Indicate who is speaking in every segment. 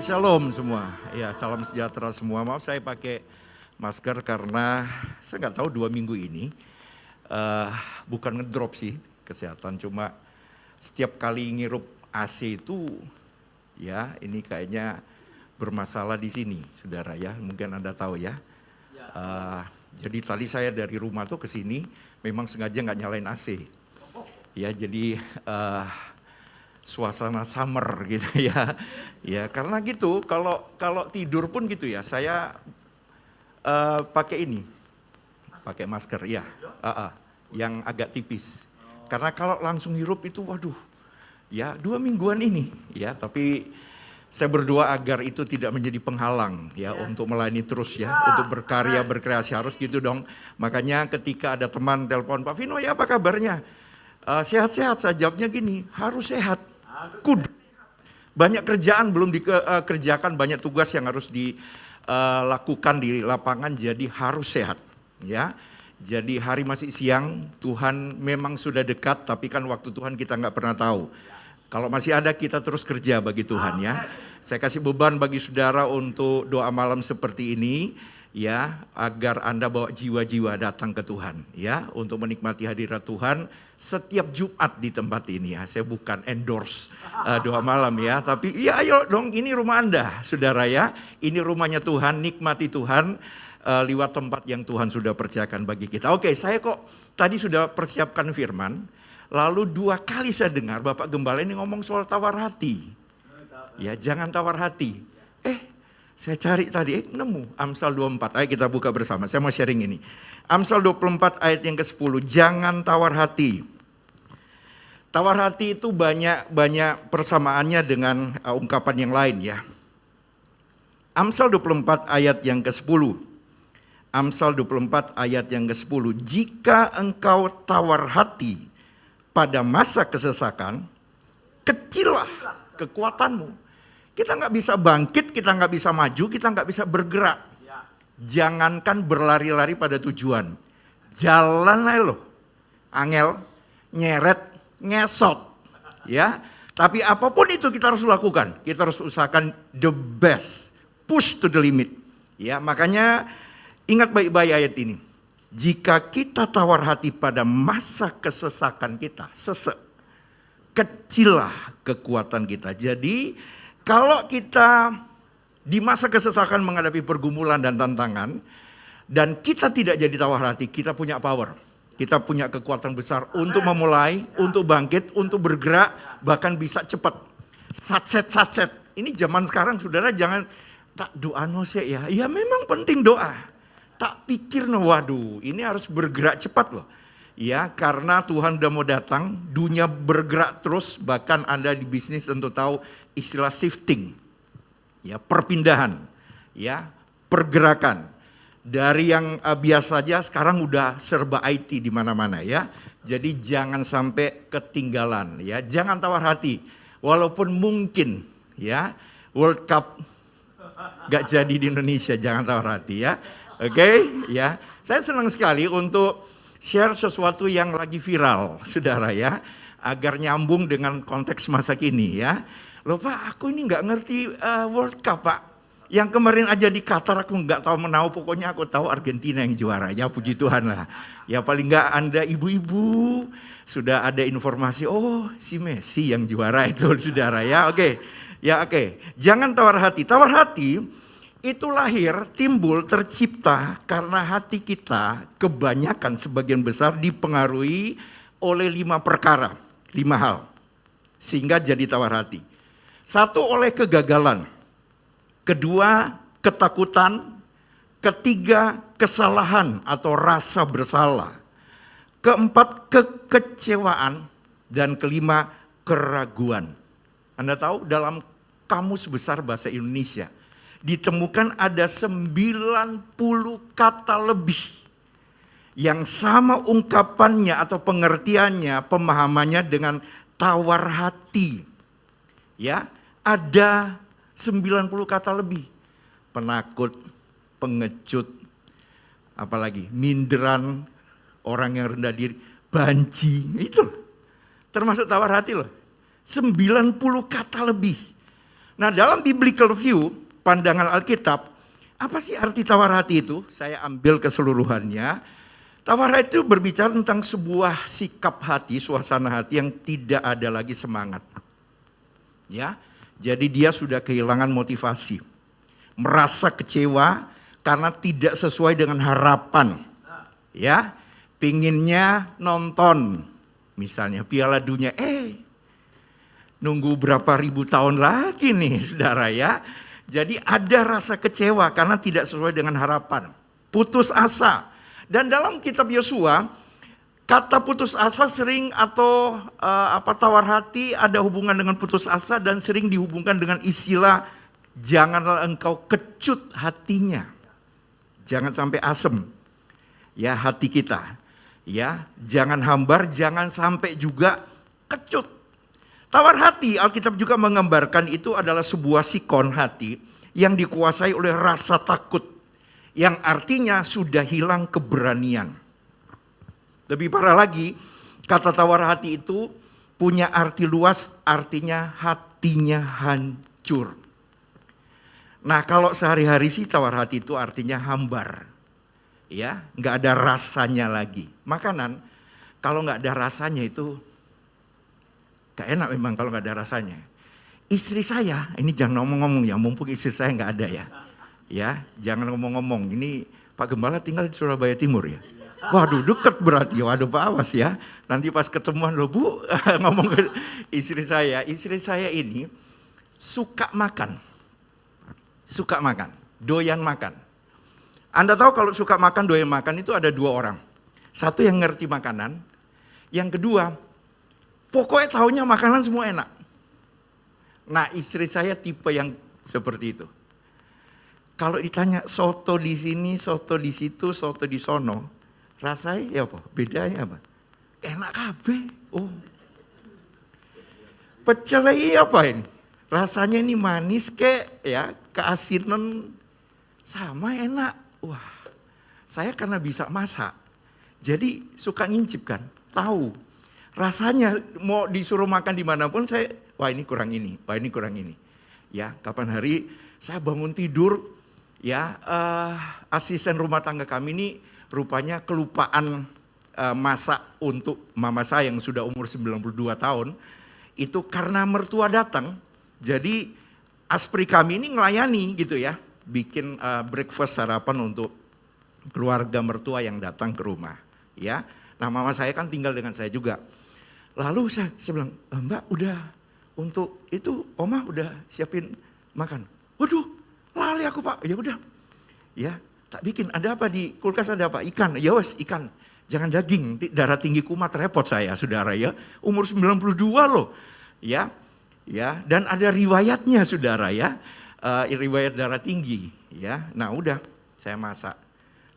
Speaker 1: Shalom semua, ya salam sejahtera semua. Maaf saya pakai masker karena saya nggak tahu 2 minggu ini bukan ngedrop sih kesehatan, cuma setiap kali ngirup AC itu ya ini kayaknya bermasalah di sini, saudara ya. Mungkin Anda tahu ya. Jadi tadi saya dari rumah tuh ke sini memang sengaja nggak nyalain AC. Ya jadi suasana summer gitu ya. Ya karena gitu kalau tidur pun gitu ya. Saya pakai ini. Pakai masker ya. Yang agak tipis. Karena kalau langsung hirup itu waduh. Ya 2 mingguan ini ya, tapi saya berdoa agar itu tidak menjadi penghalang ya untuk melayani terus ya, untuk berkarya, berkreasi harus gitu dong. Makanya ketika ada teman telepon, Pak Vino ya apa kabarnya? Sehat-sehat, saya jawabnya gini, harus sehat. Kudu. Banyak kerjaan belum dikerjakan, banyak tugas yang harus dilakukan di lapangan, jadi harus sehat ya. Jadi hari masih siang, Tuhan memang sudah dekat, tapi kan waktu Tuhan kita nggak pernah tahu. Kalau masih ada kita terus kerja bagi Tuhan ya. Saya kasih beban bagi saudara untuk doa malam seperti ini ya, agar Anda bawa jiwa-jiwa datang ke Tuhan ya, untuk menikmati hadirat Tuhan setiap Jumat di tempat ini ya. Saya bukan endorse doa malam ya, tapi iya ayo dong, ini rumah Anda saudara ya. Ini rumahnya Tuhan, nikmati Tuhan lewat tempat yang Tuhan sudah percayakan bagi kita. Oke, saya kok tadi sudah persiapkan firman. Lalu 2 kali saya dengar Bapak Gembala ini ngomong soal tawar hati. Ya jangan tawar hati. Saya cari tadi, nemu Amsal 24. Ayo kita buka bersama, saya mau sharing ini. Amsal 24 ayat yang ke-10, jangan tawar hati. Tawar hati itu banyak persamaannya dengan ungkapan yang lain ya. Amsal 24 ayat yang ke-10. Amsal 24 ayat yang ke-10. Jika engkau tawar hati pada masa kesesakan, kecillah kekuatanmu. Kita nggak bisa bangkit, kita nggak bisa maju, kita nggak bisa bergerak. Jangankan berlari-lari pada tujuan. Jalan aja loh. Angel, nyeret, ngesot. Ya, tapi apapun itu kita harus lakukan. Kita harus usahakan the best. Push to the limit. Ya, makanya ingat baik-baik ayat ini. Jika kita tawar hati pada masa kesesakan kita, kecillah kekuatan kita. Jadi kalau kita di masa kesesakan menghadapi pergumulan dan tantangan, dan kita tidak jadi tawar hati, kita punya power. Kita punya kekuatan besar untuk memulai, untuk bangkit, untuk bergerak, bahkan bisa cepat. Satset. Ini zaman sekarang saudara jangan tak doa no se ya. Ya memang penting doa. Tak pikir waduh ini harus bergerak cepat loh. Ya karena Tuhan udah mau datang, dunia bergerak terus, bahkan Anda di bisnis tentu tahu istilah shifting. Ya perpindahan, ya pergerakan. Dari yang biasa saja sekarang udah serba IT di mana-mana ya. Jadi jangan sampai ketinggalan ya. Jangan tawar hati. Walaupun mungkin ya World Cup gak jadi di Indonesia, jangan tawar hati ya. Oke, ya. Saya senang sekali untuk share sesuatu yang lagi viral, saudara ya, agar nyambung dengan konteks masa kini ya. Loh Pak, aku ini nggak ngerti World Cup Pak. Yang kemarin aja di Qatar aku nggak tahu menau, pokoknya aku tahu Argentina yang juara. Ya puji Tuhan lah. Ya paling nggak Anda ibu-ibu sudah ada informasi, oh si Messi yang juara itu saudara ya. Oke, ya oke. Jangan tawar hati. Tawar hati itu lahir, timbul, tercipta karena hati kita kebanyakan sebagian besar dipengaruhi oleh 5 perkara, 5 hal. Sehingga jadi tawar hati. 1 oleh kegagalan. 2 ketakutan. 3 kesalahan atau rasa bersalah. 4 kekecewaan. Dan 5 keraguan. Anda tahu dalam Kamus Besar Bahasa Indonesia ditemukan ada 90 kata lebih yang sama ungkapannya atau pengertiannya, pemahamannya dengan tawar hati. Ya, ada 90 kata lebih. Penakut, pengecut, apalagi minderan, orang yang rendah diri, banci, itu termasuk tawar hati loh. 90 kata lebih. Nah, dalam biblical view, pandangan Alkitab, apa sih arti tawar hati itu? Saya ambil keseluruhannya. Tawar hati itu berbicara tentang sebuah sikap hati, suasana hati yang tidak ada lagi semangat. Ya, jadi dia sudah kehilangan motivasi, merasa kecewa karena tidak sesuai dengan harapan. Ya, pinginnya nonton, misalnya Piala Dunia, nunggu berapa ribu tahun lagi nih, saudara ya. Jadi ada rasa kecewa karena tidak sesuai dengan harapan, putus asa. Dan dalam kitab Yosua, kata putus asa sering atau tawar hati ada hubungan dengan putus asa dan sering dihubungkan dengan istilah janganlah engkau kecut hatinya. Jangan sampai asem ya hati kita. Ya, jangan hambar, jangan sampai juga kecut. Tawar hati Alkitab juga menggambarkan itu adalah sebuah sikon hati yang dikuasai oleh rasa takut. Yang artinya sudah hilang keberanian. Lebih parah lagi, kata tawar hati itu punya arti luas, artinya hatinya hancur. Nah, kalau sehari-hari sih tawar hati itu artinya hambar. Ya, nggak ada rasanya lagi. Makanan, kalau nggak ada rasanya itu gak enak memang kalau nggak ada rasanya. Istri saya, ini jangan ngomong-ngomong ya, mumpung istri saya nggak ada ya. Ya, jangan ngomong-ngomong. Ini Pak Gembala tinggal di Surabaya Timur ya. Waduh, deket berarti. Waduh, Pak awas ya. Nanti pas ketemuan loh Bu, ngomong ke istri saya. Istri saya ini suka makan. Suka makan, doyan makan. Anda tahu kalau suka makan, doyan makan itu ada dua orang. Satu yang ngerti makanan. Yang kedua, pokoknya taunya makanan semua enak. Nah, istri saya tipe yang seperti itu. Kalau ditanya soto di sini, soto di situ, soto di sono, rasanya ya apa? Bedanya apa? Enak kabeh. Oh. Pecel apa ini? Rasanya ini manis kek ya, keasinan sama enak. Wah, saya karena bisa masak, jadi suka ngincip kan, tahu. Rasanya mau disuruh makan dimanapun saya, wah ini kurang ini, wah ini kurang ini. Ya, kapan hari saya bangun tidur, ya asisten rumah tangga kami ini rupanya kelupaan masak untuk mama saya yang sudah umur 92 tahun. Itu karena mertua datang, jadi aspri kami ini ngelayani gitu ya. Bikin breakfast sarapan untuk keluarga mertua yang datang ke rumah. Ya, nah mama saya kan tinggal dengan saya juga. Lalu saya bilang, Mbak udah untuk itu Oma udah siapin makan. Waduh, lali aku Pak. Ya udah, ya tak bikin. Ada apa di kulkas, ada apa? Ikan. Ya wes ikan. Jangan daging. Darah tinggi kumat repot saya, saudara ya. Umur 92 loh. Ya, ya. Dan ada riwayatnya, saudara ya. Riwayat darah tinggi. Ya, nah udah saya masak.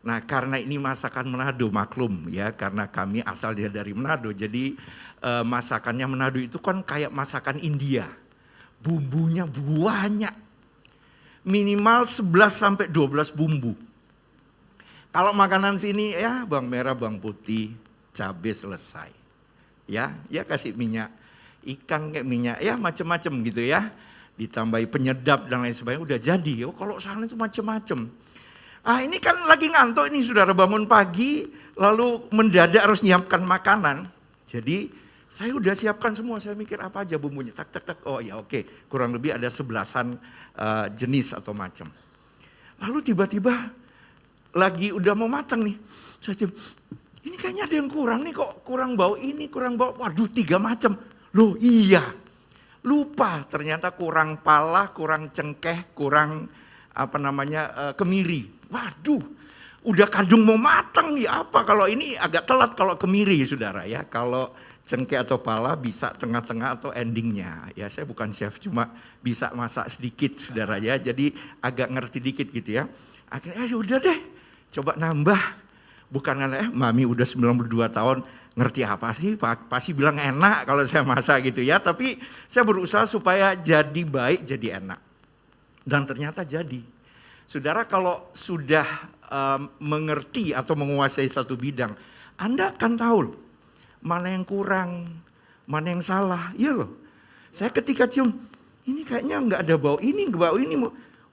Speaker 1: Nah karena ini masakan Manado, maklum ya, karena kami asal dia dari Manado, jadi masakannya Manado itu kan kayak masakan India. Bumbunya banyak. Minimal 11-12 bumbu. Kalau makanan sini ya bawang merah, bawang putih, cabai selesai. Ya, ya kasih minyak, ikan kayak minyak, ya macam-macam gitu ya. Ditambahi penyedap dan lain sebagainya udah jadi. Oh kalau sana itu macam-macam. Ah ini kan lagi ngantuk ini saudara, bangun pagi lalu mendadak harus nyiapkan makanan. Jadi saya udah siapkan semua, saya mikir apa aja bumbunya, tak. Oh ya oke, kurang lebih ada 11-an jenis atau macam. Lalu tiba-tiba lagi udah mau matang nih, saya cium, ini kayaknya ada yang kurang nih, kok kurang bau ini, kurang bau, waduh 3 macam. Loh iya, lupa ternyata kurang pala, kurang cengkeh, kurang kemiri. Waduh, udah kadung mau matang ya apa, kalau ini agak telat kalau kemiri saudara ya. Kalau cengkeh atau pala bisa tengah-tengah atau endingnya. Ya saya bukan chef, cuma bisa masak sedikit saudara ya. Jadi agak ngerti dikit gitu ya. Akhirnya udah deh, coba nambah. Bukan karena mami udah 92 tahun ngerti apa sih, pasti bilang enak kalau saya masak gitu ya. Tapi saya berusaha supaya jadi baik, jadi enak. Dan ternyata jadi. Saudara kalau sudah mengerti atau menguasai satu bidang, Anda akan tahu mana yang kurang, mana yang salah. Iya loh, saya ketika cium, ini kayaknya nggak ada bau ini.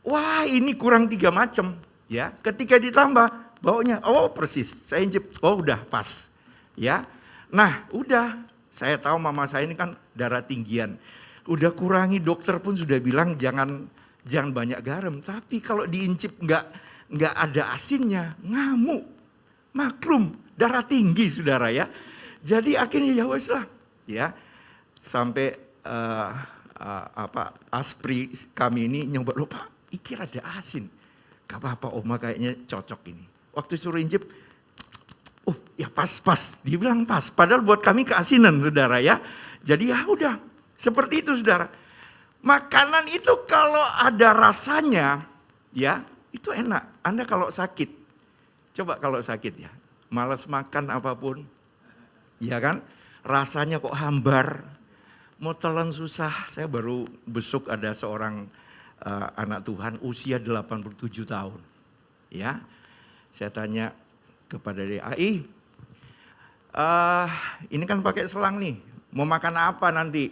Speaker 1: Wah ini kurang 3 macam. Ya, ketika ditambah baunya, oh persis, saya incip, oh udah pas. Ya, nah udah, saya tahu mama saya ini kan darah tinggian. Udah kurangi, dokter pun sudah bilang jangan banyak garam. Tapi kalau diincip nggak ada asinnya, ngamuk, maklum, darah tinggi saudara ya. Jadi akhirnya ya wes lah, ya sampai aspri kami ini nyoba, loh Pak, iki ada asin. Gak apa-apa Oma kayaknya cocok ini. Waktu suruh incip, oh ya pas, dia bilang pas. Padahal buat kami keasinan saudara ya. Jadi ya udah, seperti itu saudara. Makanan itu kalau ada rasanya, ya itu enak. Anda kalau sakit, coba kalau sakit ya, malas makan apapun, ya kan, rasanya kok hambar, mau telan susah. Saya baru besuk ada seorang anak Tuhan usia 87 tahun. Ya, saya tanya kepada dia, Ai, ini kan pakai selang nih, mau makan apa nanti?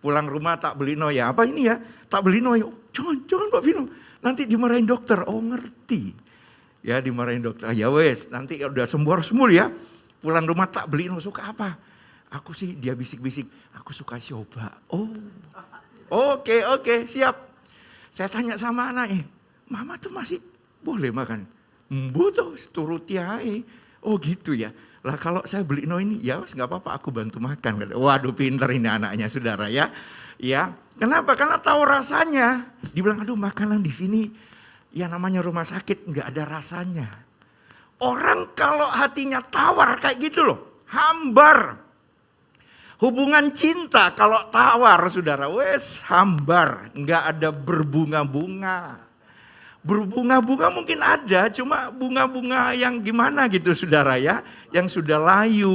Speaker 1: Pulang rumah tak beli no ya, apa ini ya? Tak beli no ya, jangan Pak Vino, nanti dimarahin dokter. Oh ngerti, ya dimarahin dokter. Ya wes, nanti udah sembuh ya. Pulang rumah tak beli no, suka apa? Aku sih, dia bisik-bisik, aku suka sioba. Oh, oke, siap. Saya tanya sama anaknya, mama tuh masih boleh makan? Mbo tuh turuti aja. Oh gitu ya. Lah kalau saya beli no ini, ya nggak apa-apa, aku bantu makan. Waduh pinter ini anaknya saudara ya. Ya, kenapa? Karena tahu rasanya. Dibilang aduh makanan di sini, ya namanya rumah sakit nggak ada rasanya. Orang kalau hatinya tawar kayak gitu loh, hambar. Hubungan cinta kalau tawar saudara, wes hambar, nggak ada berbunga-bunga. Berbunga-bunga mungkin ada, cuma bunga-bunga yang gimana gitu saudara ya, yang sudah layu,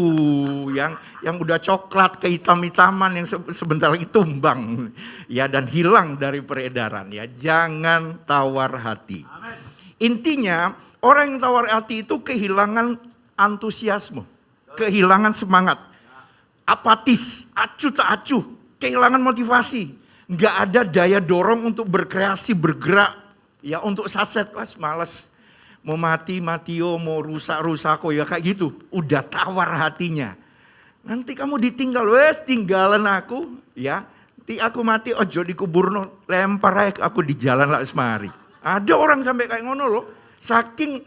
Speaker 1: yang udah coklat kehitam-hitaman, yang sebentar lagi tumbang ya dan hilang dari peredaran ya. Jangan tawar hati. Intinya orang yang tawar hati itu kehilangan antusiasme, kehilangan semangat. Apatis, acuh tak acuh, kehilangan motivasi, nggak ada daya dorong untuk berkreasi, bergerak, ya untuk saset, malas, mau matio, mau rusako ya kayak gitu, udah tawar hatinya. Nanti kamu ditinggal, wes tinggalan aku, ya, nanti aku mati ojo dikuburno, lempar aja aku di jalan lah semari. Ada orang sampai kayak ngono loh, saking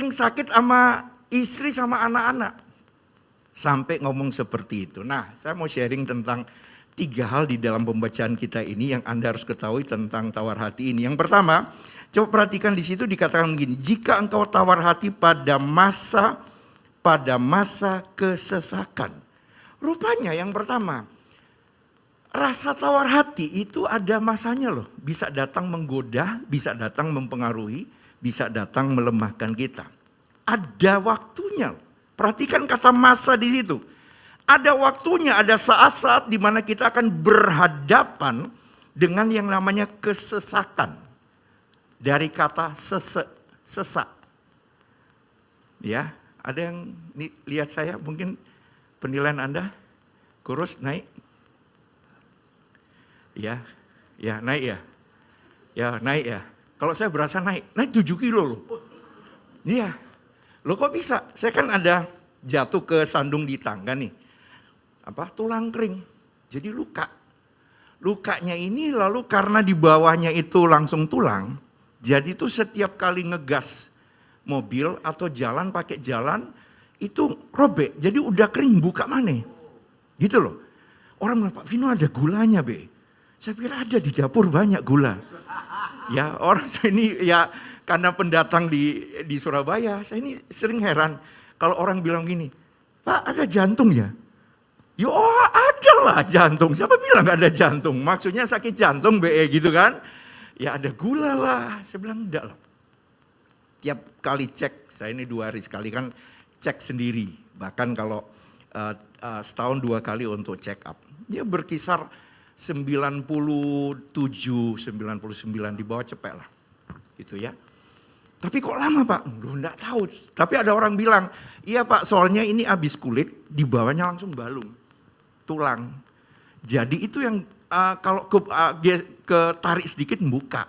Speaker 1: sakit sama istri sama anak-anak. Sampai ngomong seperti itu. Nah, saya mau sharing tentang 3 hal di dalam pembacaan kita ini yang Anda harus ketahui tentang tawar hati ini. Yang pertama, coba perhatikan di situ dikatakan begini, jika engkau tawar hati pada masa kesesakan. Rupanya yang pertama, rasa tawar hati itu ada masanya loh. Bisa datang menggoda, bisa datang mempengaruhi, bisa datang melemahkan kita. Ada waktunya loh. Perhatikan kata masa di situ. Ada waktunya, ada saat-saat di mana kita akan berhadapan dengan yang namanya kesesakan. Dari kata sesak. Ya, ada yang lihat saya mungkin penilaian Anda kurus naik? Ya naik ya. Ya naik ya. Kalau saya berasa naik 7 kilo loh. Iya. Loh kok bisa? Saya kan ada jatuh ke sandung di tangga nih. Tulang kering. Jadi luka. Lukanya ini lalu karena di bawahnya itu langsung tulang. Jadi itu setiap kali ngegas mobil atau jalan pakai jalan itu robek. Jadi udah kering buka mana. Gitu loh. Orang bilang, Pak Vino ada gulanya be. Saya pikir ada di dapur banyak gula. Ya orang saya ini ya karena pendatang di Surabaya, saya ini sering heran kalau orang bilang gini, Pak ada jantung ya? Ya ada lah jantung, siapa bilang gak ada jantung? Maksudnya sakit jantung BE gitu kan? Ya ada gula lah, saya bilang enggak lah. Tiap kali cek, saya ini 2 hari sekali kan cek sendiri. Bahkan kalau setahun 2 kali untuk check up. Dia berkisar 97, 99 di bawah cepet lah. Gitu ya. Tapi kok lama Pak? Enggak tahu. Tapi ada orang bilang, iya Pak soalnya ini habis kulit, di bawahnya langsung balung. Tulang. Jadi itu yang kalau tarik sedikit buka.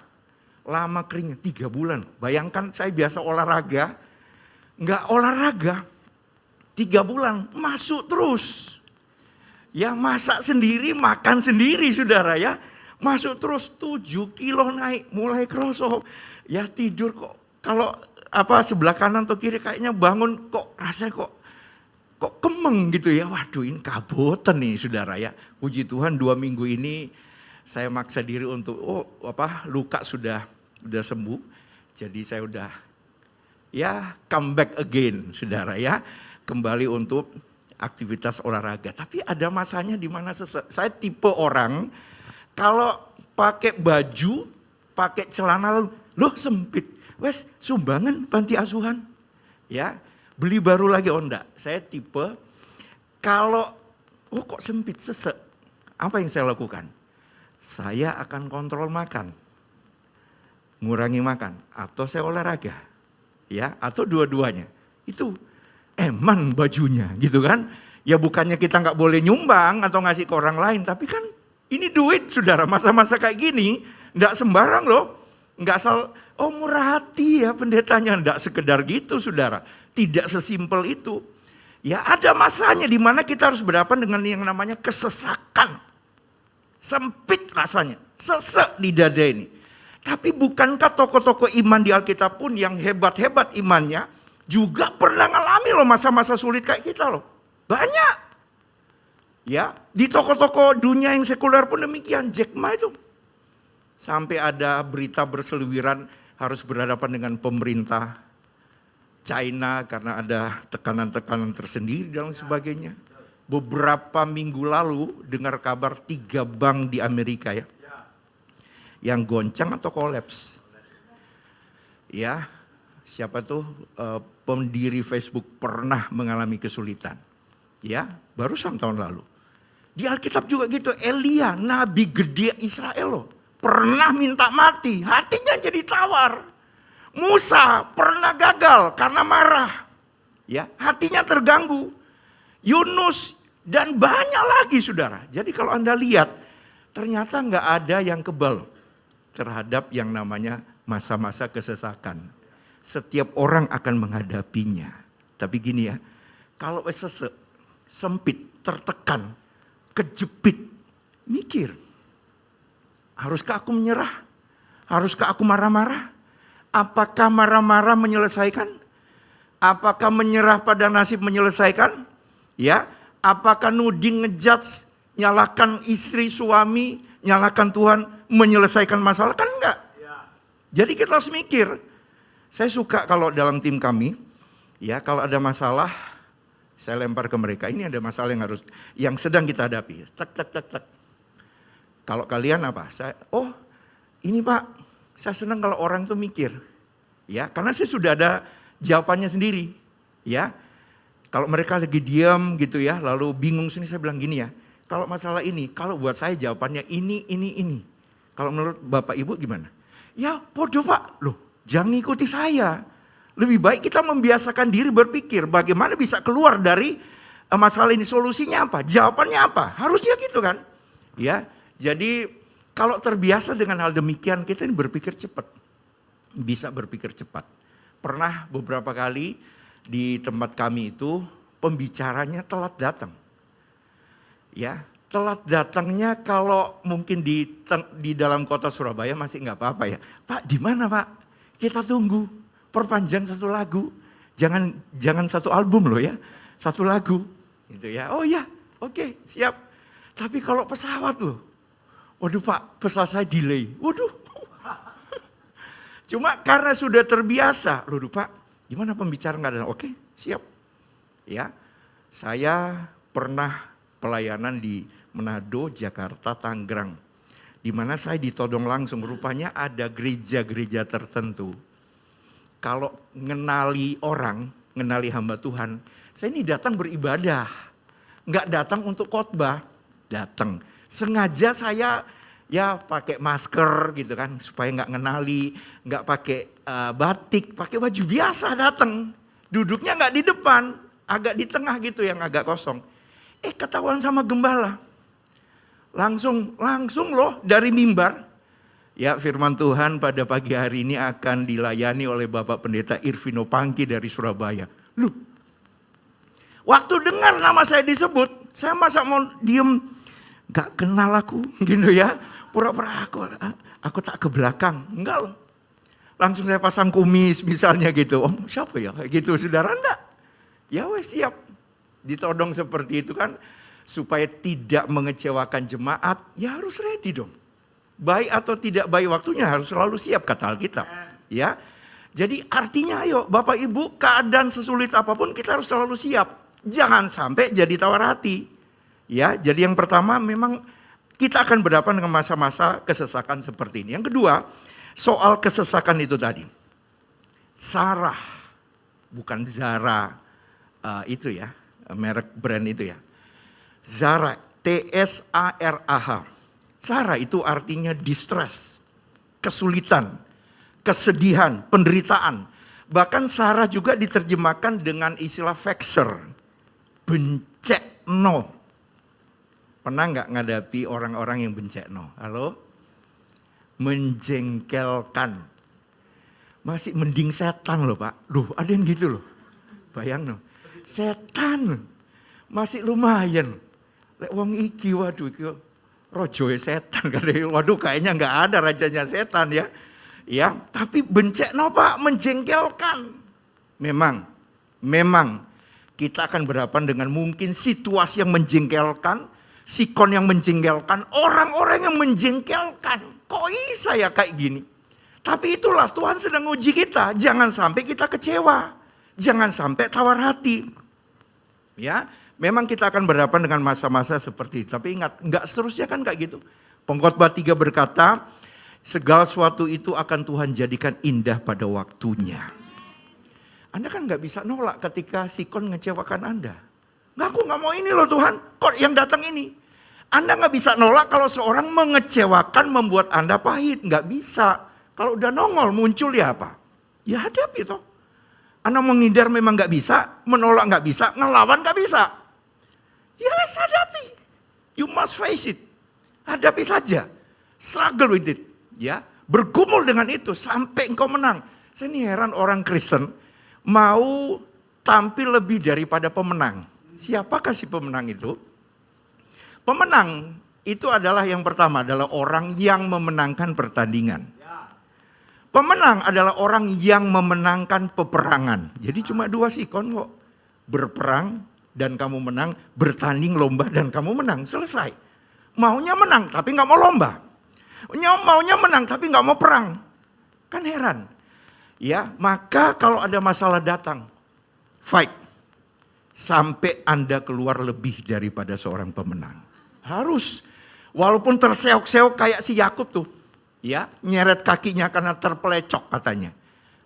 Speaker 1: Lama keringnya 3 bulan. Bayangkan saya biasa olahraga, nggak olahraga 3 bulan masuk terus. Ya masak sendiri, makan sendiri saudara ya. Masuk terus 7 kilo naik, mulai kerosok. Ya tidur kok, kalau sebelah kanan atau kiri kayaknya bangun kok rasanya kok kemeng gitu ya. Waduh ini kabotan nih saudara ya. Puji Tuhan 2 minggu ini saya maksa diri untuk luka sudah sembuh. Jadi saya udah ya come back again saudara ya. Kembali untuk aktivitas olahraga. Tapi ada masanya di mana saya tipe orang kalau pakai baju, pakai celana loh sempit. Wes sumbangan panti asuhan. Ya, beli baru lagi enggak. Saya tipe kalau kok sempit sesek. Apa yang saya lakukan? Saya akan kontrol makan. Ngurangi makan atau saya olahraga. Ya, atau dua-duanya. Itu eman bajunya gitu kan. Ya bukannya kita nggak boleh nyumbang atau ngasih ke orang lain. Tapi kan ini duit saudara, masa-masa kayak gini nggak sembarang loh. Nggak asal, murah hati ya pendetanya. Nggak sekedar gitu saudara. Tidak sesimpel itu. Ya ada masanya di mana kita harus berhadapan dengan yang namanya kesesakan. Sempit rasanya, sesek di dada ini. Tapi bukankah tokoh-tokoh iman di Alkitab pun yang hebat-hebat imannya juga pernah ngalami loh masa-masa sulit kayak kita loh. Banyak. Ya, di toko-toko dunia yang sekuler pun demikian. Jack Ma itu sampai ada berita berseliweran harus berhadapan dengan pemerintah China karena ada tekanan-tekanan tersendiri dan sebagainya. Beberapa minggu lalu dengar kabar 3 bank di Amerika ya, yang goncang atau kolaps. Ya, siapa tuh pendiri Facebook pernah mengalami kesulitan. Ya, baru 1 tahun lalu. Di Alkitab juga gitu, Elia, nabi gede Israel loh. Pernah minta mati, hatinya jadi tawar. Musa pernah gagal karena marah. Ya, hatinya terganggu. Yunus dan banyak lagi saudara. Jadi kalau Anda lihat, ternyata nggak ada yang kebal terhadap yang namanya masa-masa kesesakan. Setiap orang akan menghadapinya. Tapi gini ya, kalau sesek, sempit, tertekan, kejepit, mikir. Haruskah aku menyerah? Haruskah aku marah-marah? Apakah marah-marah menyelesaikan? Apakah menyerah pada nasib menyelesaikan? Ya, apakah nuding, ngejudge, nyalakan istri, suami, nyalakan Tuhan menyelesaikan masalah? Kan enggak. Jadi kita harus mikir. Saya suka kalau dalam tim kami, ya kalau ada masalah, saya lempar ke mereka. Ini ada masalah yang sedang kita hadapi. Tak. Kalau kalian apa? Ini Pak, saya senang kalau orang tuh mikir. Ya, karena saya sudah ada jawabannya sendiri. Ya, kalau mereka lagi diam gitu ya, lalu bingung sini, saya bilang gini ya. Kalau masalah ini, kalau buat saya jawabannya ini. Kalau menurut Bapak Ibu gimana? Ya, bodoh Pak. Loh, jangan ikuti saya. Lebih baik kita membiasakan diri berpikir bagaimana bisa keluar dari masalah ini. Solusinya apa? Jawabannya apa? Harusnya gitu kan? Ya, jadi kalau terbiasa dengan hal demikian kita ini berpikir cepat. Bisa berpikir cepat. Pernah beberapa kali di tempat kami itu pembicaranya telat datang. Ya, telat datangnya kalau mungkin di dalam kota Surabaya masih nggak apa-apa ya. Pak, di mana Pak? Kita tunggu. Perpanjang 1 lagu. Jangan 1 album loh ya. 1 lagu. Gitu ya. Oh ya, oke, siap. Tapi kalau pesawat loh. Waduh Pak, pesawat saya delay. Waduh. Cuma karena sudah terbiasa. Loh Pak, gimana pembicaraan nggak ada? Oke, siap. Ya, saya pernah pelayanan di Manado, Jakarta, Tangerang. Di mana saya ditodong langsung. Rupanya ada gereja-gereja tertentu. Kalau ngenali orang, ngenali hamba Tuhan, saya ini datang beribadah. Nggak datang untuk khotbah, datang. Sengaja saya ya pakai masker gitu kan, supaya nggak ngenali, nggak pakai batik, pakai baju biasa datang. Duduknya nggak di depan, agak di tengah gitu yang agak kosong. Ketahuan sama gembala. Langsung loh dari mimbar. Ya, firman Tuhan pada pagi hari ini akan dilayani oleh Bapak Pendeta Irvino Pangki dari Surabaya. Loh, waktu dengar nama saya disebut, saya masa mau diem, gak kenal aku gitu ya. Pura-pura aku tak ke belakang, enggak loh. Langsung saya pasang kumis misalnya gitu. Om siapa ya? Gitu saudara, enggak. Ya wes siap. Ditodong seperti itu kan. Supaya tidak mengecewakan jemaat, ya harus ready dong. Baik atau tidak baik waktunya harus selalu siap kata Alkitab. Ya. Jadi artinya ayo Bapak Ibu, keadaan sesulit apapun kita harus selalu siap. Jangan sampai jadi tawar hati. Ya, jadi yang pertama memang kita akan berhadapan dengan masa-masa kesesakan seperti ini. Yang kedua, soal kesesakan itu tadi. Sarah, bukan Zara itu ya, merek brand itu ya. Zara, T-S-A-R-A-H. Zara itu artinya distress, kesulitan, kesedihan, penderitaan. Bahkan Sarah juga diterjemahkan dengan istilah vexer, bencekno. Pernah nggak ngadapi orang-orang yang bencekno? Halo? Menjengkelkan. Masih mending setan loh Pak. Loh ada yang gitu loh. Bayang loh. Setan. Masih lumayan. Lek wong iki waduh iki rojoe setan. Waduh kayaknya nggak ada rajanya setan ya. Ya, tapi bencekno Pak, menjengkelkan. Memang kita akan berhadapan dengan mungkin situasi yang menjengkelkan, sikon yang menjengkelkan, orang-orang yang menjengkelkan. Kok bisa ya kayak gini? Tapi itulah Tuhan sedang uji kita. Jangan sampai kita kecewa. Jangan sampai tawar hati. Ya, memang kita akan berhadapan dengan masa-masa seperti itu. Tapi ingat, enggak seterusnya kan kayak gitu. Pengkhotbah 3 berkata, segala sesuatu itu akan Tuhan jadikan indah pada waktunya. Anda kan enggak bisa nolak ketika sikon ngecewakan Anda. Nggak, aku nggak mau ini loh Tuhan, kok yang datang ini. Anda nggak bisa nolak kalau seorang mengecewakan membuat Anda pahit. Nggak bisa. Kalau udah nongol muncul ya apa? Ya hadapi toh. Anda menghindar memang nggak bisa, menolak nggak bisa, ngelawan nggak bisa. Ya hadapi. You must face it. Hadapi saja. Struggle with it. Ya, bergumul dengan itu sampai engkau menang. Saya ini heran orang Kristen mau tampil lebih daripada pemenang. Siapakah si pemenang itu? Pemenang itu adalah yang pertama adalah orang yang memenangkan pertandingan. Pemenang adalah orang yang memenangkan peperangan. Jadi cuma 2 sikon kok. Berperang dan kamu menang, bertanding lomba dan kamu menang. Selesai. Maunya menang tapi nggak mau lomba. Maunya menang tapi nggak mau perang. Kan heran. Ya, maka kalau ada masalah datang, fight. Sampai Anda keluar lebih daripada seorang pemenang. Harus. Walaupun terseok-seok kayak si Yakub tuh. Ya, nyeret kakinya karena terpelecok katanya.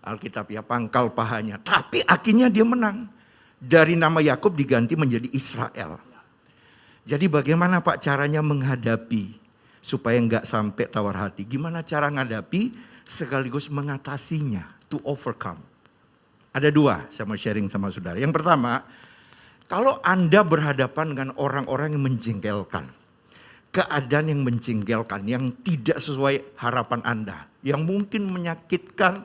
Speaker 1: Alkitab ya, pangkal pahanya. Tapi akhirnya dia menang. Dari nama Yakub diganti menjadi Israel. Jadi bagaimana Pak caranya menghadapi supaya enggak sampai tawar hati? Gimana cara menghadapi sekaligus mengatasinya, to overcome? Ada 2 saya mau sharing sama saudara. Yang pertama, kalau Anda berhadapan dengan orang-orang yang menjengkelkan, keadaan yang menjengkelkan, yang tidak sesuai harapan Anda, yang mungkin menyakitkan,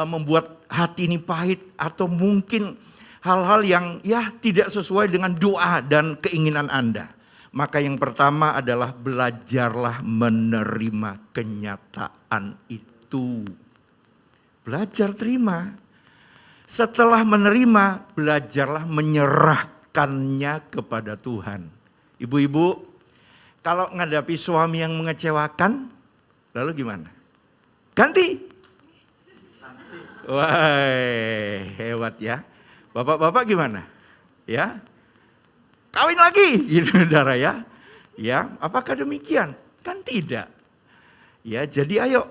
Speaker 1: membuat hati ini pahit, atau mungkin hal-hal yang ya tidak sesuai dengan doa dan keinginan Anda. Maka yang pertama adalah belajarlah menerima kenyataan itu. Belajar terima. Setelah menerima, belajarlah menyerahkannya kepada Tuhan. Ibu-ibu, kalau menghadapi suami yang mengecewakan, lalu gimana? Ganti. Wah, hebat ya. Bapak-bapak gimana? Ya, kawin lagi, gitu saudara ya. Ya, apakah demikian? Kan tidak. Ya, jadi ayo.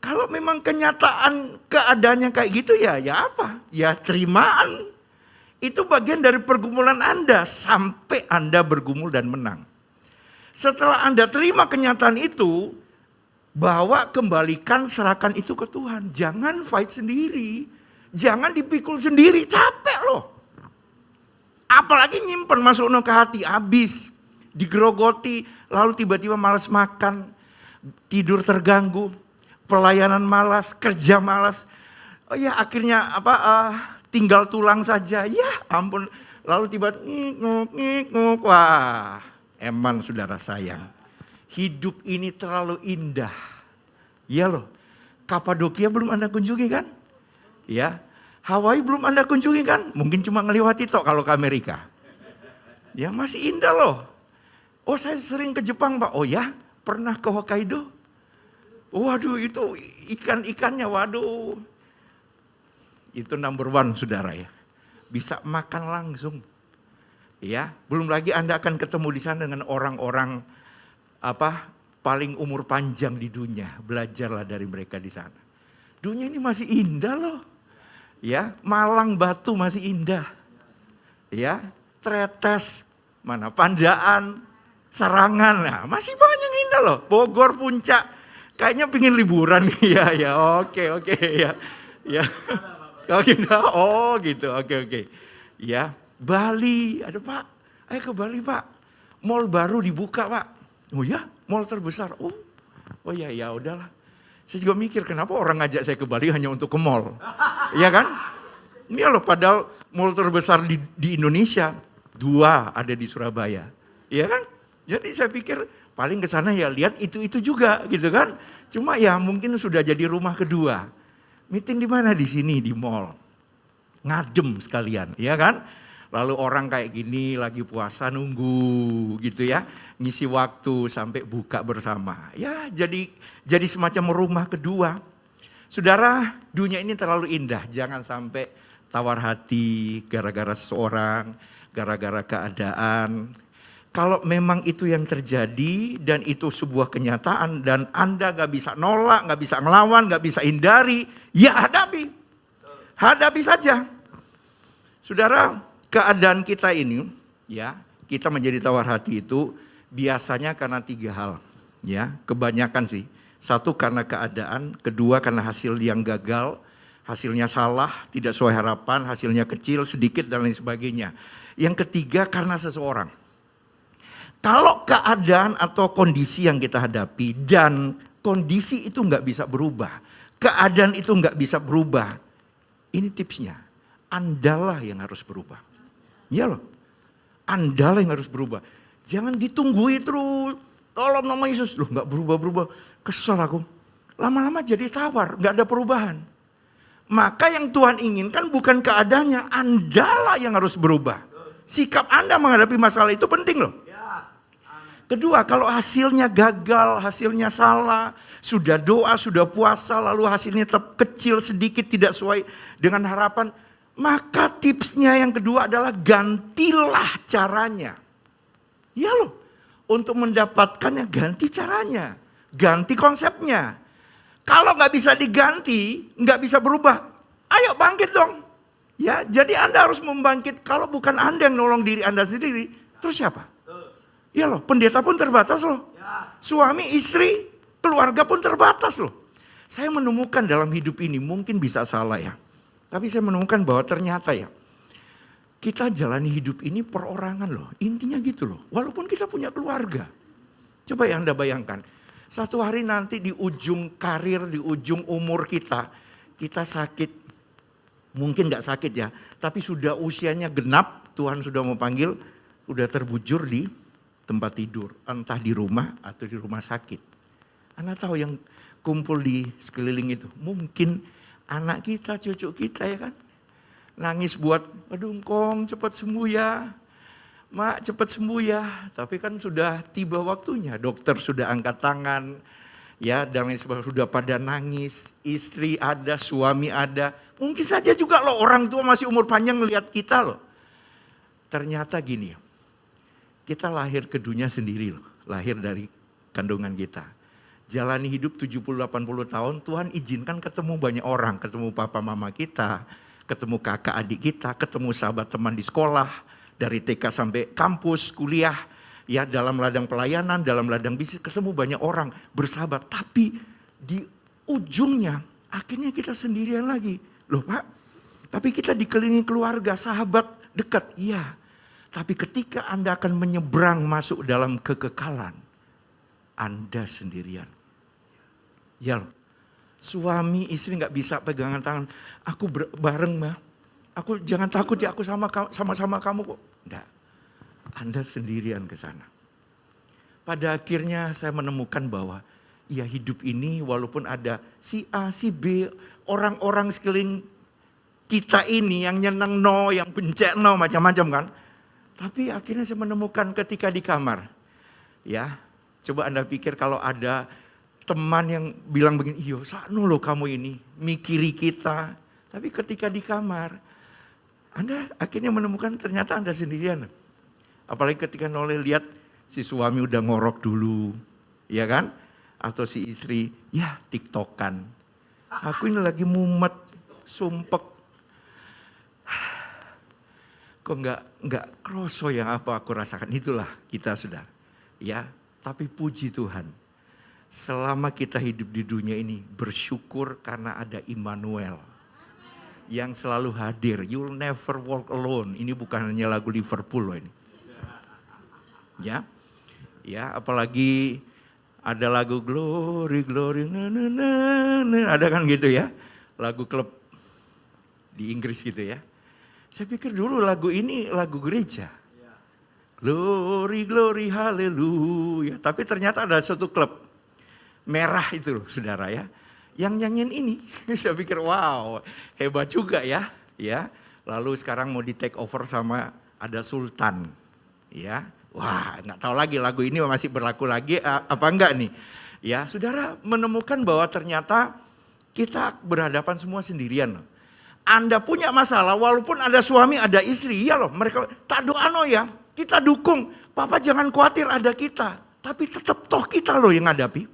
Speaker 1: Kalau memang kenyataan keadaannya kayak gitu ya apa? Ya terimaan. Itu bagian dari pergumulan Anda sampai Anda bergumul dan menang. Setelah Anda terima kenyataan itu, bawa kembalikan serahkan itu ke Tuhan. Jangan fight sendiri. Jangan dipikul sendiri, capek loh. Apalagi nyimpen masuk ke hati, habis. digerogoti, lalu tiba-tiba malas makan, tidur terganggu, pelayanan malas, kerja malas. Oh ya akhirnya tinggal tulang saja. Ya ampun, lalu tiba-tiba ngik, wah, eman saudara sayang. Hidup ini terlalu indah. Iya loh, Kapadokia belum Anda kunjungi kan? Ya, Hawaii belum Anda kunjungi kan? Mungkin cuma ngelewati tok kalau ke Amerika. Ya masih indah loh. Oh saya sering ke Jepang Pak. Oh ya, pernah ke Hokkaido? Waduh itu ikan-ikannya waduh. Itu number one saudara ya. Bisa makan langsung. Ya, belum lagi Anda akan ketemu di sana dengan orang-orang paling umur panjang di dunia. Belajarlah dari mereka di sana. Dunia ini masih indah loh. Ya, Malang Batu masih indah. Ya, Tretes, mana Pandaan, Sarangan, nah, masih banyak yang indah loh. Bogor Puncak, kayaknya pingin liburan nih ya. Oke ya. Ya. Oh gitu, oke. Ya, Bali, ada Pak. Ayo ke Bali Pak. Mall baru dibuka Pak. Oh ya, mall terbesar. Oh ya udahlah. Saya juga mikir kenapa orang ngajak saya ke Bali hanya untuk ke mall. Iya kan? Ini loh padahal mall terbesar di Indonesia 2 ada di Surabaya. Iya kan? Jadi saya pikir paling ke sana ya lihat itu juga gitu kan. Cuma ya mungkin sudah jadi rumah kedua. Meeting di mana? Di sini di mall. Ngadem sekalian, ya kan? Lalu orang kayak gini lagi puasa nunggu gitu ya. Ngisi waktu sampai buka bersama. Ya jadi semacam rumah kedua. Saudara, dunia ini terlalu indah. Jangan sampai tawar hati gara-gara seseorang, gara-gara keadaan. Kalau memang itu yang terjadi dan itu sebuah kenyataan dan Anda gak bisa nolak, gak bisa ngelawan, gak bisa hindari, ya hadapi. Hadapi saja. Saudara, keadaan kita ini, ya, kita menjadi tawar hati itu biasanya karena 3 hal, ya, kebanyakan sih. 1 karena keadaan, 2 karena hasil yang gagal, hasilnya salah, tidak sesuai harapan, hasilnya kecil, sedikit dan lain sebagainya. Yang 3 karena seseorang. Kalau keadaan atau kondisi yang kita hadapi dan kondisi itu nggak bisa berubah, keadaan itu nggak bisa berubah, ini tipsnya, Andalah yang harus berubah. Iya loh, Andalah yang harus berubah. Jangan ditunggui terus. Tolong nama Yesus, loh nggak berubah-berubah. Kesel aku. Lama-lama jadi tawar, nggak ada perubahan. Maka yang Tuhan inginkan bukan keadaannya, Andalah yang harus berubah. Sikap Anda menghadapi masalah itu penting loh. Kedua, kalau hasilnya gagal, hasilnya salah, sudah doa, sudah puasa, lalu hasilnya tetap kecil, sedikit, tidak sesuai dengan harapan, maka tipsnya yang kedua adalah gantilah caranya. Ya loh, untuk mendapatkannya ganti caranya, ganti konsepnya. Kalau nggak bisa diganti, nggak bisa berubah, ayo bangkit dong. Ya, jadi Anda harus membangkit. Kalau bukan Anda yang nolong diri Anda sendiri, terus siapa? Ya loh, pendeta pun terbatas loh. Suami, istri, keluarga pun terbatas loh. Saya menemukan dalam hidup ini, mungkin bisa salah ya. Tapi saya menemukan bahwa ternyata ya, kita jalani hidup ini perorangan loh. Intinya gitu loh, walaupun kita punya keluarga. Coba ya Anda bayangkan, satu hari nanti di ujung karir, di ujung umur kita sakit. Mungkin gak sakit ya, tapi sudah usianya genap, Tuhan sudah mau panggil, udah terbujur di tempat tidur, entah di rumah atau di rumah sakit. Anda tahu yang kumpul di sekeliling itu, mungkin anak kita, cucu kita ya kan. Nangis buat, aduh Kong cepat sembuh ya, Mak cepat sembuh ya. Tapi kan sudah tiba waktunya, dokter sudah angkat tangan, ya dan lain sebagainya, sudah pada nangis, istri ada, suami ada. Mungkin saja juga loh orang tua masih umur panjang melihat kita loh. Ternyata gini, kita lahir ke dunia sendiri loh, lahir dari kandungan kita. Jalani hidup 70-80 tahun, Tuhan izinkan ketemu banyak orang, ketemu papa mama kita, ketemu kakak adik kita, ketemu sahabat teman di sekolah, dari TK sampai kampus, kuliah, ya dalam ladang pelayanan, dalam ladang bisnis, ketemu banyak orang bersahabat. Tapi di ujungnya akhirnya kita sendirian lagi. Loh Pak, tapi kita dikelilingi keluarga, sahabat dekat, iya. Tapi ketika Anda akan menyeberang masuk dalam kekekalan, Anda sendirian. Ya loh, suami istri gak bisa pegangan tangan. Aku bareng mah. Aku jangan takut ya, aku sama-sama kamu kok. Enggak, Anda sendirian ke sana. Pada akhirnya saya menemukan bahwa ya hidup ini walaupun ada si A, si B, orang-orang sekeliling kita ini yang nyeneng no, yang bencek no, macam-macam kan. Tapi akhirnya saya menemukan ketika di kamar. Ya, coba Anda pikir kalau ada teman yang bilang begini, iyo sakno loh kamu ini, mikiri kita. Tapi ketika di kamar, Anda akhirnya menemukan ternyata Anda sendirian. Apalagi ketika noleh lihat si suami udah ngorok dulu, ya kan? Atau si istri, ya tiktokan. Aku ini lagi mumet, sumpek. Kok enggak kroso yang apa aku rasakan. Itulah kita sudah. Ya, tapi puji Tuhan. Selama kita hidup di dunia ini bersyukur karena ada Immanuel yang selalu hadir. You'll never walk alone. Ini bukan hanya lagu Liverpool loh ini. Ya. Ya, apalagi ada lagu Glory Glory na na na na, ada kan gitu ya. Lagu klub di Inggris gitu ya. Saya pikir dulu lagu ini lagu gereja. Glory, glory, haleluya. Tapi ternyata ada satu klub merah itu saudara ya. Yang nyanyiin ini. Saya pikir wow hebat juga ya. Lalu sekarang mau di take over sama ada Sultan. Ya, wah nggak tahu lagi lagu ini masih berlaku lagi apa enggak nih. Ya saudara menemukan bahwa ternyata kita berhadapan semua sendirian. Anda punya masalah walaupun ada suami, ada istri. Iya loh, mereka tak doa no ya. Kita dukung. Papa jangan khawatir ada kita. Tapi tetap toh kita loh yang hadapi.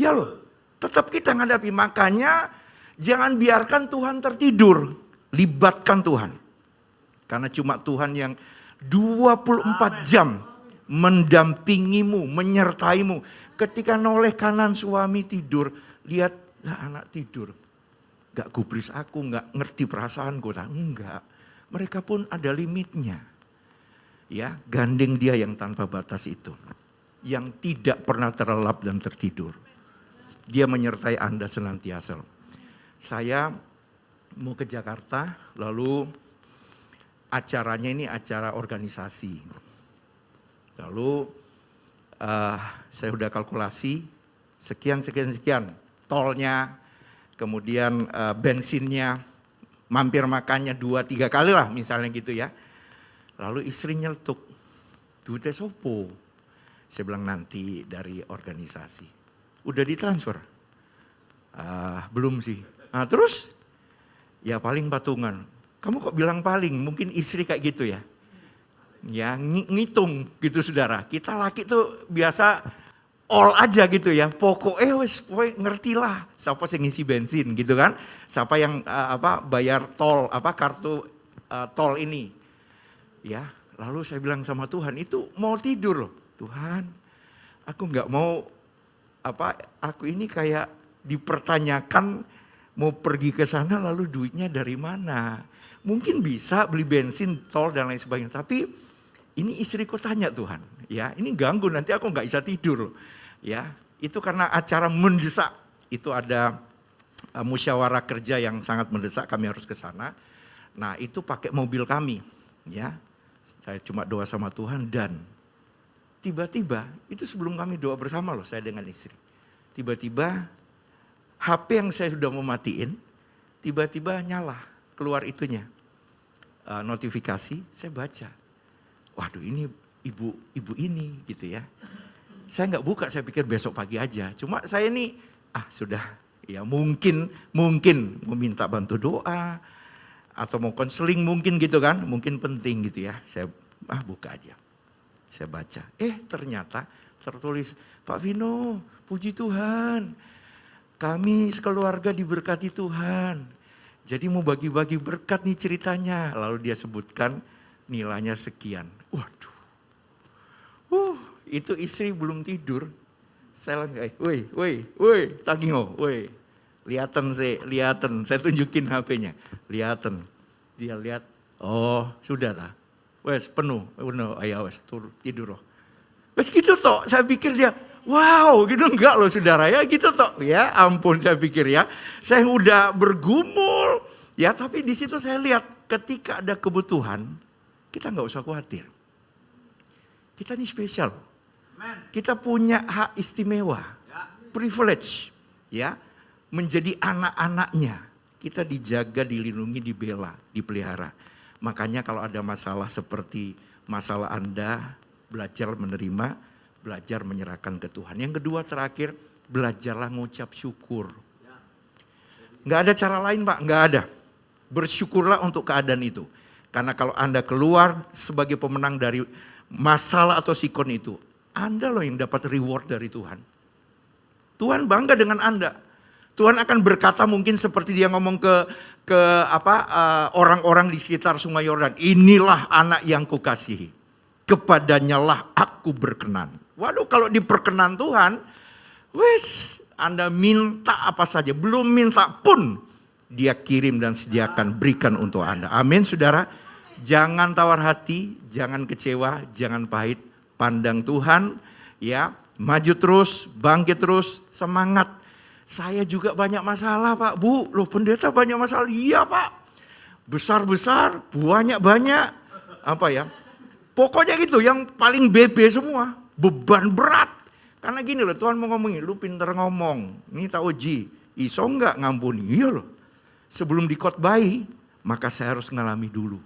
Speaker 1: Ya loh, tetap kita hadapi. Makanya jangan biarkan Tuhan tertidur. Libatkan Tuhan. Karena cuma Tuhan yang 24 jam mendampingimu, menyertaimu. Ketika noleh kanan suami tidur, lihat anak tidur. Gak gubris aku, gak ngerti perasaanku. Enggak, mereka pun ada limitnya. Ya, gandeng dia yang tanpa batas itu. Yang tidak pernah terlelap dan tertidur. Dia menyertai Anda senantiasa. Saya mau ke Jakarta, lalu acaranya ini acara organisasi. Lalu saya udah kalkulasi, sekian, tolnya, kemudian bensinnya, mampir makannya 2-3 kali lah misalnya gitu ya. Lalu istri nyeletuk, duitnya sopo? Saya bilang nanti dari organisasi. Udah ditransfer? Belum sih. Nah, terus? Ya paling patungan. Kamu kok bilang paling? Mungkin istri kayak gitu ya. Ya ngitung gitu saudara. Kita laki tuh biasa all aja gitu ya, pokoknya ngertilah siapa yang ngisi bensin gitu kan, siapa yang bayar tol kartu tol ini, ya. Lalu saya bilang sama Tuhan, itu mau tidur loh, Tuhan, aku nggak mau aku ini kayak dipertanyakan mau pergi ke sana lalu duitnya dari mana? Mungkin bisa beli bensin, tol dan lain sebagainya, tapi ini istriku tanya Tuhan, ya ini ganggu nanti aku nggak bisa tidur. Ya, itu karena acara mendesak. Itu ada musyawarah kerja yang sangat mendesak, kami harus ke sana. Nah, itu pakai mobil kami, ya. Saya cuma doa sama Tuhan dan tiba-tiba itu sebelum kami doa bersama loh saya dengan istri. Tiba-tiba HP yang saya sudah mau matiin, tiba-tiba nyala, keluar itunya. Notifikasi, saya baca. Waduh, ini ibu ini gitu ya. Saya nggak buka, saya pikir besok pagi aja. Cuma saya ini, sudah ya mungkin mau minta bantu doa atau mau konseling mungkin gitu kan, mungkin penting gitu ya. Saya buka aja, saya baca. Ternyata tertulis, Pak Vino, puji Tuhan, kami sekeluarga diberkati Tuhan. Jadi mau bagi-bagi berkat nih ceritanya. Lalu dia sebutkan nilainya sekian. Waduh. Itu istri belum tidur, saya lagi, woi, tagingo, lihaten, saya tunjukin HP-nya, lihaten, dia lihat, oh sudah lah, Wes penuh, ayo wes tidur. Wes gitu toh, saya pikir dia, wow gitu enggak loh saudara ya gitu toh. Ya ampun saya pikir ya, saya udah bergumul. Ya tapi di situ saya lihat ketika ada kebutuhan, kita nggak usah khawatir. Kita ini spesial. Kita punya hak istimewa, privilege, ya, menjadi anak-anaknya. Kita dijaga, dilindungi, dibela, dipelihara. Makanya kalau ada masalah seperti masalah Anda, belajar menerima, belajar menyerahkan ke Tuhan. Yang kedua terakhir, belajarlah mengucap syukur. Nggak ada cara lain Pak, nggak ada. Bersyukurlah untuk keadaan itu. Karena kalau Anda keluar sebagai pemenang dari masalah atau sikon itu, Anda loh yang dapat reward dari Tuhan. Tuhan bangga dengan Anda. Tuhan akan berkata mungkin seperti dia ngomong ke orang-orang di sekitar Sungai Yordan, inilah anak yang kukasihi, kepadanya lah aku berkenan. Waduh kalau diperkenan Tuhan, wes Anda minta apa saja, belum minta pun dia kirim dan sediakan berikan untuk Anda. Amin saudara. Jangan tawar hati, jangan kecewa, jangan pahit. Pandang Tuhan, ya, maju terus, bangkit terus, semangat. Saya juga banyak masalah Pak, Bu. Loh pendeta banyak masalah, iya Pak. Besar-besar, banyak-banyak. Apa ya? Pokoknya gitu, yang paling bebe semua. Beban berat. Karena gini loh, Tuhan mau ngomongin, lu pinter ngomong. Ini tak uji, iso enggak ngampuni? Iya loh. Sebelum dikotbahi, maka saya harus ngalami dulu.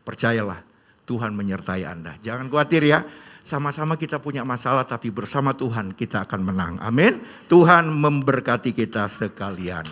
Speaker 1: Percayalah, Tuhan menyertai Anda. Jangan khawatir ya. Sama-sama kita punya masalah tapi bersama Tuhan kita akan menang. Amin. Tuhan memberkati kita sekalian.